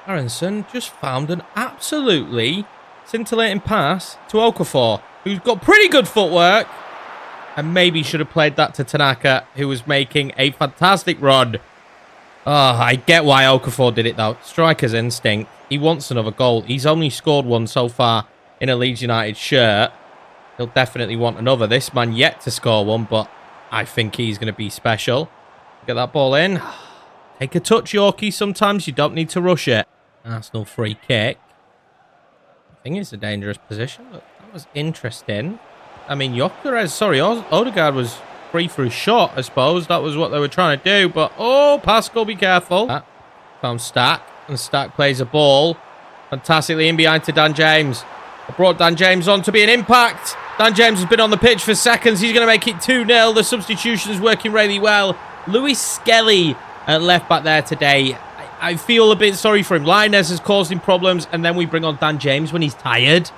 Aronson just found an absolutely scintillating pass to Okafor, who's got pretty good footwork. And maybe should have played that to Tanaka, who was making a fantastic run. Oh, I get why Okafor did it, though. Striker's instinct. He wants another goal. He's only scored one so far in a Leeds United shirt. He'll definitely want another. This man yet to score one, but I think he's going to be special. Get that ball in. Take a touch, Yorkie. Sometimes you don't need to rush it. Arsenal free kick. I think it's a dangerous position, but that was interesting. I mean, Odegaard was free through shot, I suppose. That was what they were trying to do. But, oh, Pascal, be careful. Found Stack. And Stack plays a ball fantastically in behind to Dan James. I brought Dan James on to be an impact. Dan James has been on the pitch for seconds. He's going to make it 2-0. The substitution is working really well. Lewis Skelly at left back there today. I feel a bit sorry for him. Linez has caused him problems. And then we bring on Dan James when he's tired.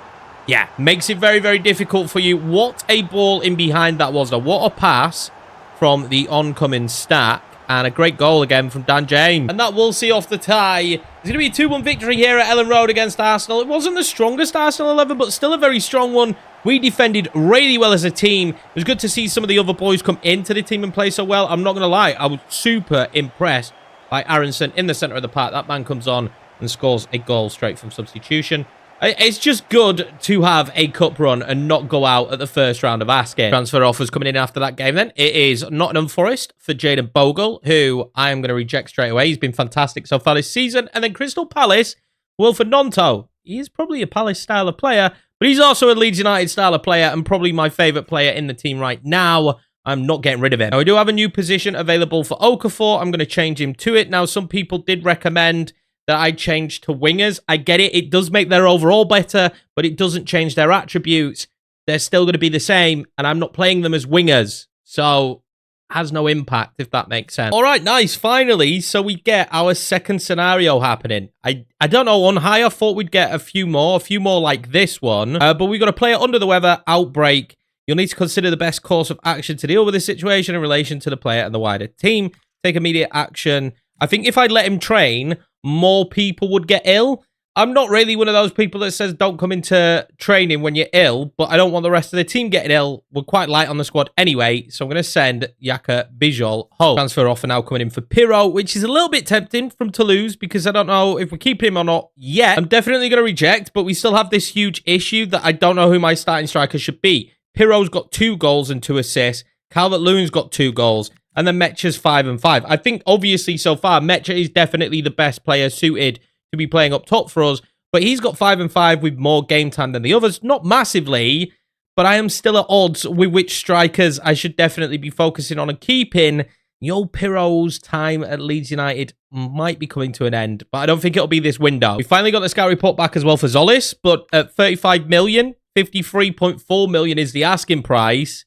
Yeah, makes it very, very difficult for you. What a ball in behind that was, though. What a pass from the oncoming Stack. And a great goal again from Dan James. And that will see off the tie. It's going to be a 2-1 victory here at Ellen Road against Arsenal. It wasn't the strongest Arsenal 11, but still a very strong one. We defended really well as a team. It was good to see some of the other boys come into the team and play so well. I'm not going to lie. I was super impressed by Aronson in the centre of the park. That man comes on and scores a goal straight from substitution. It's just good to have a cup run and not go out at the first round of asking. Transfer offers coming in after that game then. It is Nottingham Forest for Jayden Bogle, who I am going to reject straight away. He's been fantastic so far this season. And then Crystal Palace, Wilfred Gnonto. He is probably a Palace style of player, but he's also a Leeds United style of player and probably my favourite player in the team right now. I'm not getting rid of him. Now, we do have a new position available for Okafor. I'm going to change him to it. Now, some people did recommend that I change to wingers. I get it. It does make their overall better, but it doesn't change their attributes. They're still going to be the same, and I'm not playing them as wingers. So, has no impact, if that makes sense. All right, nice. Finally, so we get our second scenario happening. I don't know, on high, I thought we'd get a few more like this one. But we got to play it under the weather, outbreak. You'll need to consider the best course of action to deal with this situation in relation to the player and the wider team. Take immediate action. I think if I'd let him train, more people would get ill. I'm not really one of those people that says don't come into training when you're ill, but I don't want the rest of the team getting ill. We're quite light on the squad anyway, so I'm going to send Yaka Bijol home. Transfer offer now coming in for Pirro, which is a little bit tempting from Toulouse because I don't know if we're keeping him or not yet. I'm definitely going to reject, but we still have this huge issue that I don't know who my starting striker should be. Pirro's got 2 goals and 2 assists. Calvert-Lewin's got 2 goals. And then Metcha's 5 and 5. I think, obviously, so far, Metcha is definitely the best player suited to be playing up top for us. But he's got 5 and 5 with more game time than the others. Not massively, but I am still at odds with which strikers I should definitely be focusing on and keeping. Yo Pirro's time at Leeds United might be coming to an end, but I don't think it'll be this window. We finally got the scout report back as well for Zolis, but at 35 million, 53.4 million is the asking price.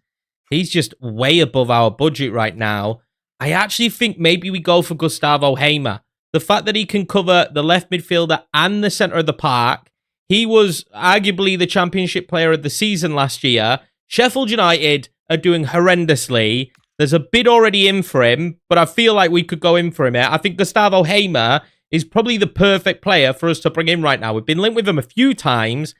He's just way above our budget right now. I actually think maybe we go for Gustavo Hamer. The fact that he can cover the left midfielder and the centre of the park. He was arguably the championship player of the season last year. Sheffield United are doing horrendously. There's a bid already in for him, but I feel like we could go in for him here. I think Gustavo Hamer is probably the perfect player for us to bring in right now. We've been linked with him a few times,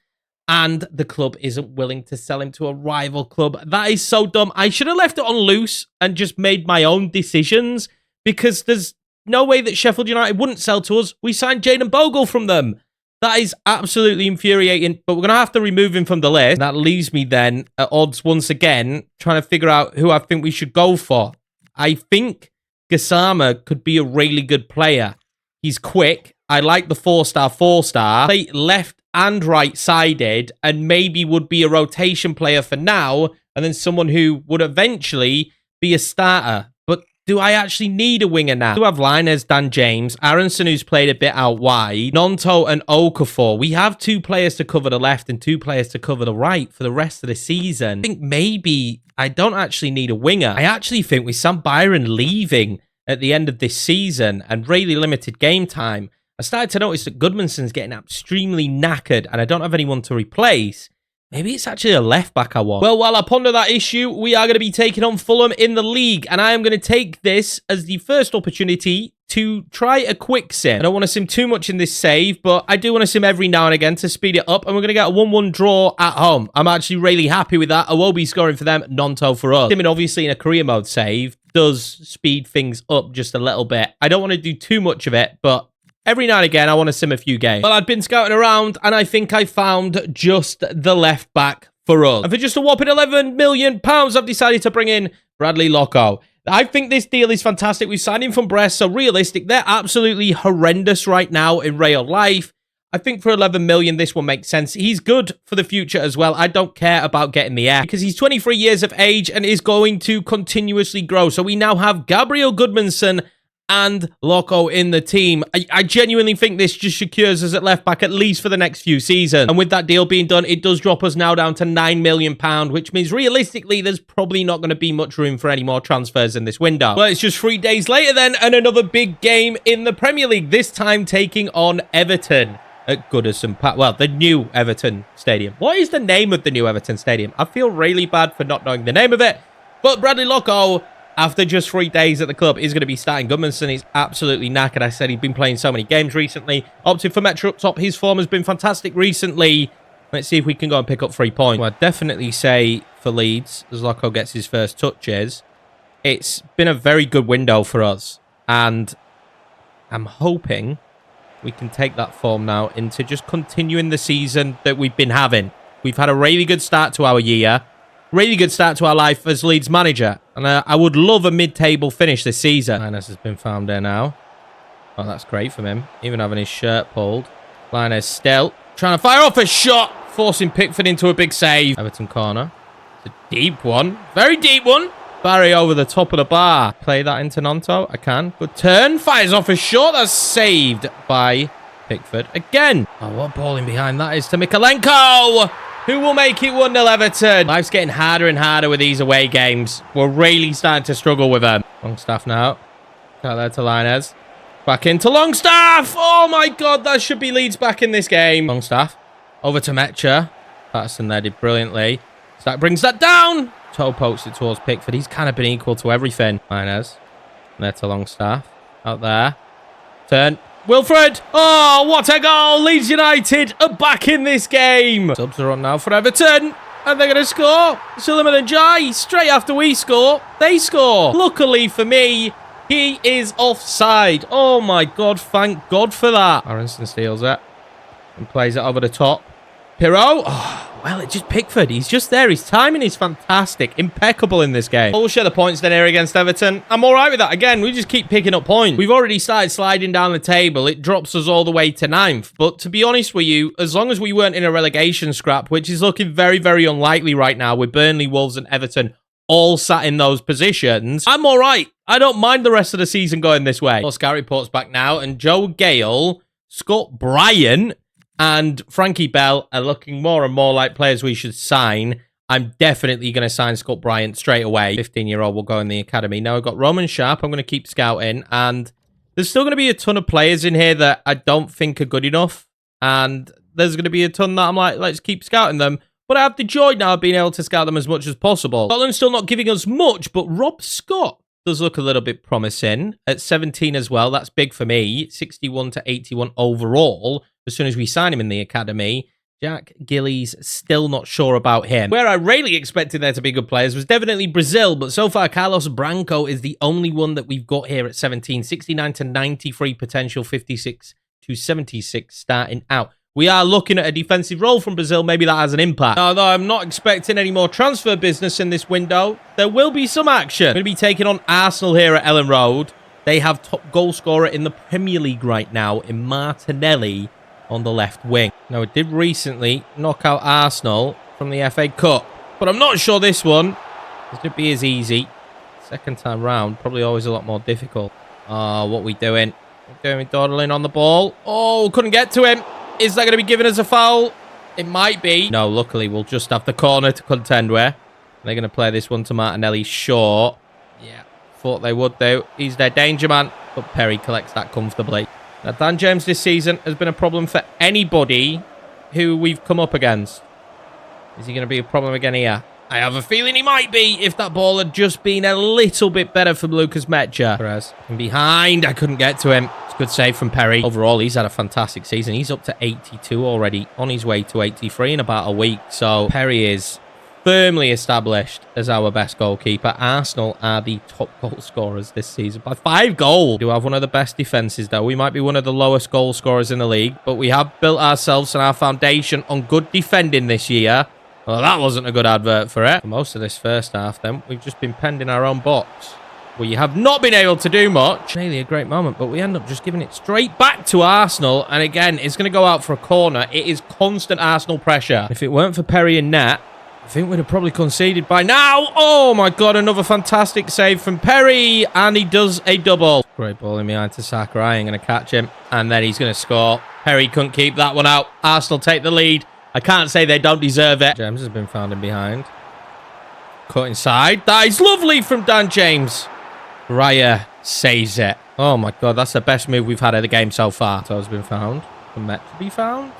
and the club isn't willing to sell him to a rival club. That is so dumb. I should have left it on loose and just made my own decisions because there's no way that Sheffield United wouldn't sell to us. We signed Jayden Bogle from them. That is absolutely infuriating, but we're going to have to remove him from the list. That leaves me then at odds once again, trying to figure out who I think we should go for. I think Gassama could be a really good player. He's quick. I like the 4-star. Play left and right-sided, and maybe would be a rotation player for now, and then someone who would eventually be a starter. But do I actually need a winger now? I do have Linez, Dan James, Aronson, who's played a bit out wide, Gnonto and Okafor. We have 2 players to cover the left and 2 players to cover the right for the rest of the season. I think maybe I don't actually need a winger. I actually think with Sam Byron leaving at the end of this season and really limited game time, I started to notice that Goodmanson's getting extremely knackered and I don't have anyone to replace. Maybe it's actually a left back I want. Well, while I ponder that issue, we are going to be taking on Fulham in the league. And I am going to take this as the first opportunity to try a quick sim. I don't want to sim too much in this save, but I do want to sim every now and again to speed it up. And we're going to get a 1-1 draw at home. I'm actually really happy with that. Iwobi scoring for them, Nonto for us. Simming obviously in a career mode save does speed things up just a little bit. I don't want to do too much of it, but every now and again, I want to sim a few games. Well, I've been scouting around, and I think I found just the left back for us. And for just a whopping £11 million, I've decided to bring in Bradley Locko. I think this deal is fantastic. We've signed him from Brest, so realistic. They're absolutely horrendous right now in real life. I think for 11 million, this will make sense. He's good for the future as well. I don't care about getting the air because he's 23 years of age and is going to continuously grow. So we now have Gabriel Goodmanson and Locko in the team. I genuinely think this just secures us at left back at least for the next few seasons. And with that deal being done, it does drop us now down to £9 million, which means realistically, there's probably not going to be much room for any more transfers in this window. Well, it's just 3 days later then, and another big game in the Premier League, this time taking on Everton at Goodison Park. Well, the new Everton Stadium. What is the name of the new Everton Stadium? I feel really bad for not knowing the name of it. But Bradley Locko, after just 3 days at the club, is going to be starting. Goodmanson is absolutely knackered. I said he'd been playing so many games recently. Opted for Metro up top. His form has been fantastic recently. Let's see if we can go and pick up 3 points. Well, I'd definitely say for Leeds, as Locko gets his first touches, it's been a very good window for us. And I'm hoping we can take that form now into just continuing the season that we've been having. We've had a really good start to our year. Really good start to our life as Leeds manager. And I would love a mid-table finish this season. Linus has been found there now. Oh, that's great from him. Even having his shirt pulled. Linus still trying to fire off a shot. Forcing Pickford into a big save. Everton corner. It's a deep one. Very deep one. Barry over the top of the bar. Play that into Nonto. I can. Good turn. Fires off a shot. That's saved by Pickford again. Oh, what balling behind that is to Mikalenko, who will make it 1-0 Everton. Life's getting harder and harder with these away games. We're really starting to struggle with them. Longstaff now. Out there to Linus. Back into Longstaff. Oh my God, that should be Leeds back in this game. Longstaff. Over to Metcha. Patterson there did brilliantly. That brings that down. Toe pokes it towards Pickford. He's kind of been equal to everything. Linus. There to Longstaff. Out there. Turn. Wilfred. Oh, what a goal. Leeds United are back in this game. Subs are on now for Everton. And they're going to score. Suleiman and Jai, straight after we score, they score. Luckily for me, he is offside. Oh my God, thank God for that. Aronson steals it. And plays it over the top. Pirro. Oh. Well, it's just Pickford. He's just there. His timing is fantastic. Impeccable in this game. We'll share the points then here against Everton. I'm all right with that. Again, we just keep picking up points. We've already started sliding down the table. It drops us all the way to 9th. But to be honest with you, as long as we weren't in a relegation scrap, which is looking very, very unlikely right now with Burnley, Wolves and Everton all sat in those positions, I'm all right. I don't mind the rest of the season going this way. Well, Scout reports back now. And Joe Gale, Scott Bryant, and Frankie Bell are looking more and more like players we should sign. I'm definitely going to sign Scott Bryant straight away. 15-year-old will go in the academy. Now I've got Roman Sharp. I'm going to keep scouting. And there's still going to be a ton of players in here that I don't think are good enough. And there's going to be a ton that I'm like, let's keep scouting them. But I have the joy now of being able to scout them as much as possible. Scotland's still not giving us much, but Rob Scott does look a little bit promising. At 17 as well. That's big for me. 61 to 81 overall. As soon as we sign him in the academy. Jack Gillies, still not sure about him. Where I really expected there to be good players was definitely Brazil, but so far Carlos Branco is the only one that we've got here at 17. 69 to 93 potential, 56 to 76 starting out. We are looking at a defensive role from Brazil. Maybe that has an impact. Although I'm not expecting any more transfer business in this window, there will be some action. We're going to be taking on Arsenal here at Ellen Road. They have top goal scorer in the Premier League right now in Martinelli on the left wing. Now, it did recently knock out Arsenal from the FA Cup, but I'm not sure this one is going to be as easy. Second time round, probably always a lot more difficult. Oh, what are we doing? We're doing dawdling on the ball. Oh, couldn't get to him. Is that going to be giving us a foul? It might be. No, luckily, we'll just have the corner to contend with. They're going to play this one to Martinelli short. Yeah, thought they would do. He's their danger man, but Perry collects that comfortably. Now, Dan James this season has been a problem for anybody who we've come up against. Is he going to be a problem again here? I have a feeling he might be if that ball had just been a little bit better from Lucas Mecha. Perez from behind. I couldn't get to him. It's a good save from Perry. Overall, he's had a fantastic season. He's up to 82 already, on his way to 83 in about a week. So Perry is firmly established as our best goalkeeper. Arsenal are the top goal scorers this season by 5 goals. We do have one of the best defenses, though. We might be one of the lowest goal scorers in the league, but we have built ourselves and our foundation on good defending this year. Well, that wasn't a good advert for it. For most of this first half, then, we've just been penned in our own box. We have not been able to do much. Really a great moment, but we end up just giving it straight back to Arsenal. And again, it's going to go out for a corner. It is constant Arsenal pressure. If it weren't for Perry and net, I think we'd have probably conceded by now. Oh, my God. Another fantastic save from Perry. And he does a double. Great ball in behind to Saka. I ain't going to catch him. And then he's going to score. Perry couldn't keep that one out. Arsenal take the lead. I can't say they don't deserve it. James has been found in behind. Cut inside. That is lovely from Dan James. Raya saves it. Oh, my God. That's the best move we've had of the game so far. So has been found. Meant to be found.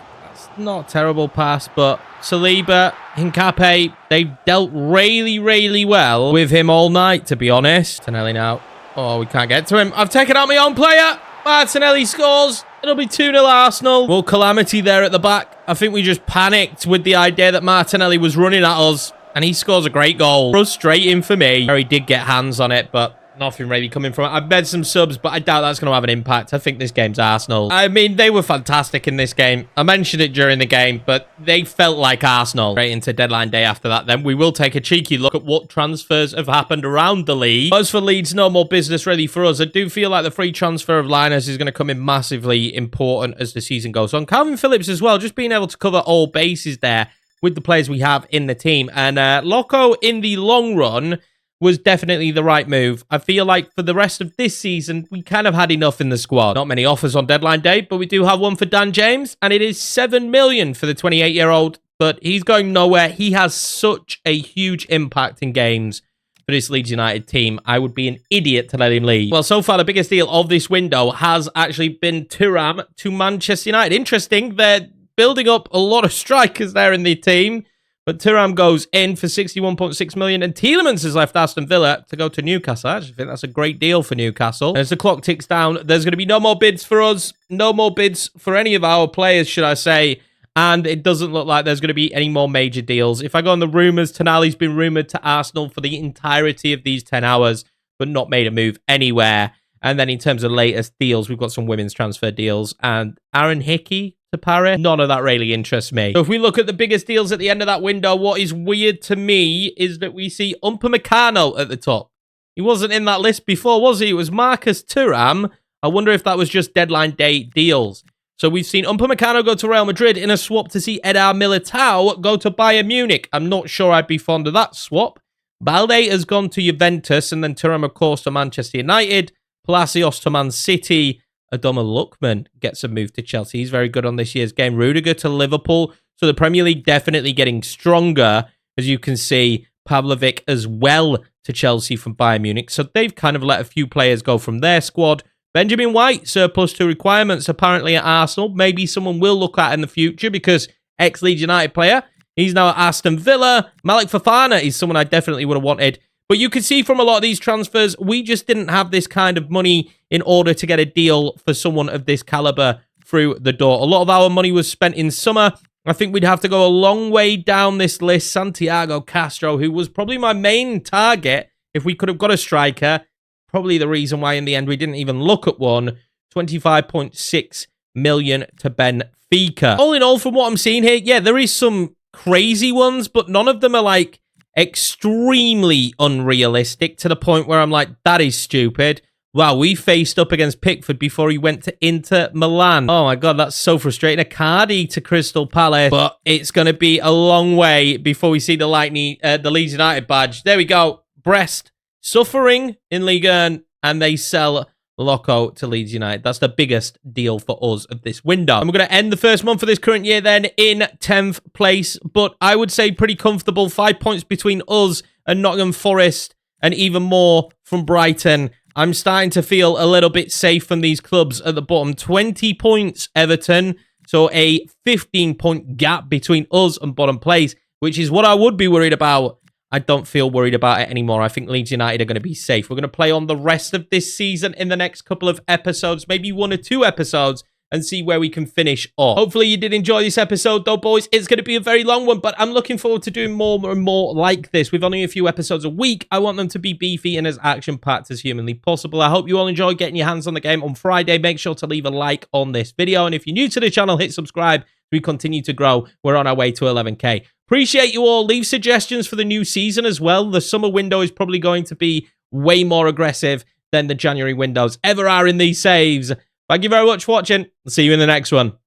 Not a terrible pass, but Saliba, Hincapié, they've dealt really, really well with him all night, to be honest. Martinelli now. Oh, we can't get to him. I've taken out my own player. Martinelli scores. It'll be 2-0 Arsenal. Well, calamity there at the back. I think we just panicked with the idea that Martinelli was running at us, and he scores a great goal. Frustrating for me. He did get hands on it, but nothing really coming from it. I've made some subs, but I doubt that's going to have an impact. I think this game's Arsenal. I mean, they were fantastic in this game. I mentioned it during the game, but they felt like Arsenal. Right into deadline day after that, then we will take a cheeky look at what transfers have happened around the league. As for Leeds, no more business really for us. I do feel like the free transfer of Linus is going to come in massively important as the season goes on. Calvin Phillips as well, just being able to cover all bases there with the players we have in the team. And Loco, in the long run, was definitely the right move. I feel like for the rest of this season, we kind of had enough in the squad. Not many offers on deadline day, but we do have one for Dan James, and it is 7 million for the 28-year-old, but he's going nowhere. He has such a huge impact in games for this Leeds United team. I would be an idiot to let him leave. Well, so far, the biggest deal of this window has actually been Thuram to Manchester United. Interesting, they're building up a lot of strikers there in the team. But Thuram goes in for 61.6 million, and Tielemans has left Aston Villa to go to Newcastle. I actually think that's a great deal for Newcastle. As the clock ticks down, there's going to be no more bids for us, no more bids for any of our players, should I say, and it doesn't look like there's going to be any more major deals. If I go on the rumours, Tonali's been rumoured to Arsenal for the entirety of these 10 hours, but not made a move anywhere. And then in terms of latest deals, we've got some women's transfer deals, and Aaron Hickey to Paris. None of that really interests me. So if we look at the biggest deals at the end of that window, what is weird to me is that we see Upamecano at the top. He wasn't in that list before, was he? It was Marcus Thuram. I wonder if that was just deadline day deals. So we've seen Upamecano go to Real Madrid in a swap to see Eder Militao go to Bayern Munich. I'm not sure I'd be fond of that swap. Balde has gone to Juventus, and then Thuram, of course, to Manchester United. Palacios to Man City. Adama Lookman gets a move to Chelsea. He's very good on this year's game. Rudiger to Liverpool. So the Premier League definitely getting stronger. As you can see, Pavlovic as well to Chelsea from Bayern Munich. So they've kind of let a few players go from their squad. Benjamin White, surplus to requirements apparently at Arsenal. Maybe someone will look at in the future because ex-Leeds United player. He's now at Aston Villa. Malik Fofana is someone I definitely would have wanted. But you can see from a lot of these transfers, we just didn't have this kind of money in order to get a deal for someone of this caliber through the door. A lot of our money was spent in summer. I think we'd have to go a long way down this list. Santiago Castro, who was probably my main target if we could have got a striker. Probably the reason why in the end we didn't even look at one. 25.6 million to Benfica. All in all, from what I'm seeing here, yeah, there is some crazy ones, but none of them are like extremely unrealistic to the point where I'm like, that is stupid. Wow, we faced up against Pickford before he went to Inter Milan. Oh my God, that's so frustrating. Icardi to Crystal Palace, but it's going to be a long way before we see the Leeds United badge. There we go. Brest suffering in Ligue 1, and they sell Loco to Leeds United. That's the biggest deal for us of this window. And we're going to end the first month of this current year then in 10th place, but I would say pretty comfortable. 5 points between us and Nottingham Forest, and even more from Brighton. I'm starting to feel a little bit safe from these clubs at the bottom. 20 points, Everton. So a 15-point gap between us and bottom place, which is what I would be worried about. I don't feel worried about it anymore. I think Leeds United are going to be safe. We're going to play on the rest of this season in the next couple of episodes, maybe 1 or 2 episodes, and see where we can finish off. Hopefully you did enjoy this episode though, boys. It's going to be a very long one, but I'm looking forward to doing more and more like this. With only a few episodes a week, I want them to be beefy and as action-packed as humanly possible. I hope you all enjoy getting your hands on the game on Friday. Make sure to leave a like on this video, and if you're new to the channel, hit subscribe. We continue to grow. We're on our way to 11k. Appreciate you all. Leave suggestions for the new season as well. The summer window is probably going to be way more aggressive than the January windows ever are in these saves. Thank you very much for watching. I'll see you in the next one.